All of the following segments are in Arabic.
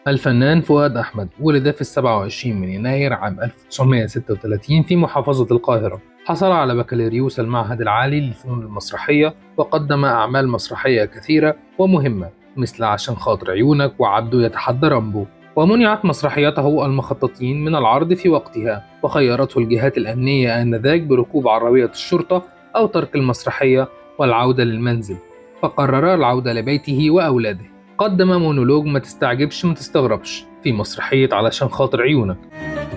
الفنان فؤاد أحمد ولد في 27 من يناير عام 1936 في محافظة القاهرة. حصل على بكالوريوس المعهد العالي للفنون المسرحية، وقدم أعمال مسرحية كثيرة ومهمة مثل عشان خاطر عيونك وعبده يتحدى رامبو. ومنعت مسرحيته المخططين من العرض في وقتها، وخيرته الجهات الأمنية آنذاك بركوب عربية الشرطة أو ترك المسرحية والعودة للمنزل، فقرر العودة لبيته وأولاده. قدم مونولوج ما تستعجبش ما تستغربش في مسرحية علشان خاطر عيونك.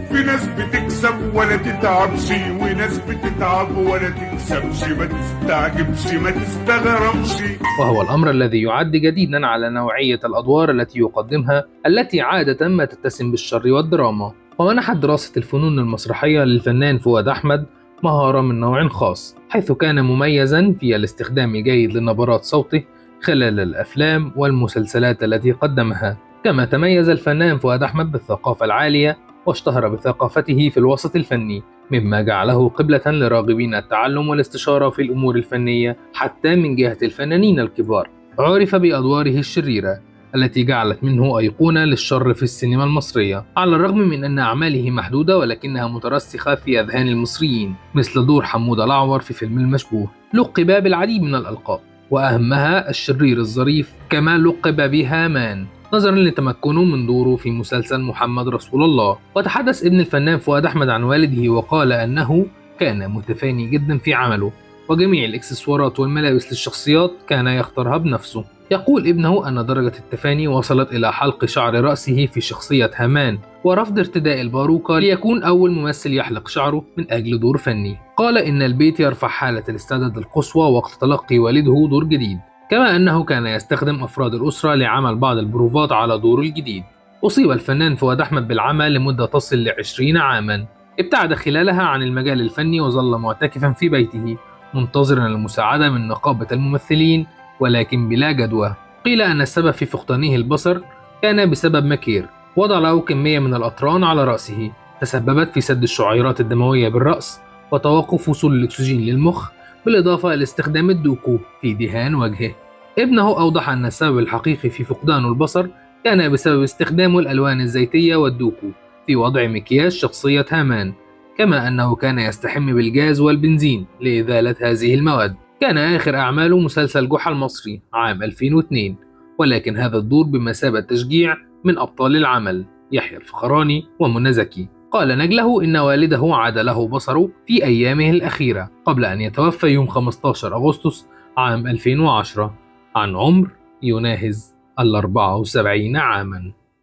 في ناس بتكسب ولا تتعبش، وناس بتتعب ولا تكسبش، ما تستعجبش ما تستغربش. وهو الأمر الذي يعد جديدا على نوعية الأدوار التي يقدمها، التي عادة ما تتسم بالشر والدراما. ومنحت دراسة الفنون المسرحية للفنان فؤاد أحمد مهارة من نوع خاص، حيث كان مميزا في الاستخدام الجيد لنبرات صوته خلال الأفلام والمسلسلات التي قدمها. كما تميز الفنان فؤاد أحمد بالثقافة العالية، واشتهر بثقافته في الوسط الفني، مما جعله قبلة لراغبين التعلم والاستشارة في الأمور الفنية حتى من جهة الفنانين الكبار. عُرف بأدواره الشريرة التي جعلت منه أيقونة للشر في السينما المصرية، على الرغم من أن أعماله محدودة ولكنها مترسخة في أذهان المصريين، مثل دور حمودة الأعور في فيلم المشبوه. لُقِب بالعديد من الألقاب، وأهمها الشرير الظريف، كما لُقِب بهامان نظرا لتمكنه من دوره في مسلسل محمد رسول الله. وتحدث ابن الفنان فؤاد أحمد عن والده وقال أنه كان متفاني جدا في عمله، وجميع الإكسسوارات والملابس للشخصيات كان يختارها بنفسه. يقول ابنه أن درجة التفاني وصلت إلى حلق شعر رأسه في شخصية هامان، ورفض ارتداء الباروكة ليكون أول ممثل يحلق شعره من أجل دور فني. قال إن البيت يرفع حالة الاستعداد القصوى وقت تلقي والده دور جديد، كما أنه كان يستخدم أفراد الأسرة لعمل بعض البروفات على دوره الجديد. أصيب الفنان فؤاد أحمد بالعمى لمدة تصل ل20 عاما، ابتعد خلالها عن المجال الفني وظل معتكفا في بيته منتظرا المساعدة من نقابة الممثلين، ولكن بلا جدوى. قيل أن السبب في فقدانه البصر كان بسبب مكير وضع له كمية من الأطران على رأسه تسببت في سد الشعيرات الدموية بالرأس وتوقف وصول الأكسجين للمخ، بالإضافة إلى استخدام الدوكو في دهان وجهه. ابنه أوضح أن السبب الحقيقي في فقدان البصر كان بسبب استخدام الألوان الزيتية والدوكو في وضع مكياج شخصية هامان، كما أنه كان يستحم بالجاز والبنزين لإزالة هذه المواد. كان آخر أعماله مسلسل جحا المصري عام 2002، ولكن هذا الدور بمثابة تشجيع من أبطال العمل يحيى الفخراني ومنى زكي. قال نجله إن والده عاد له بصره في أيامه الأخيرة قبل أن يتوفى يوم 15 أغسطس عام 2010 عن عمر يناهز 74 عاما.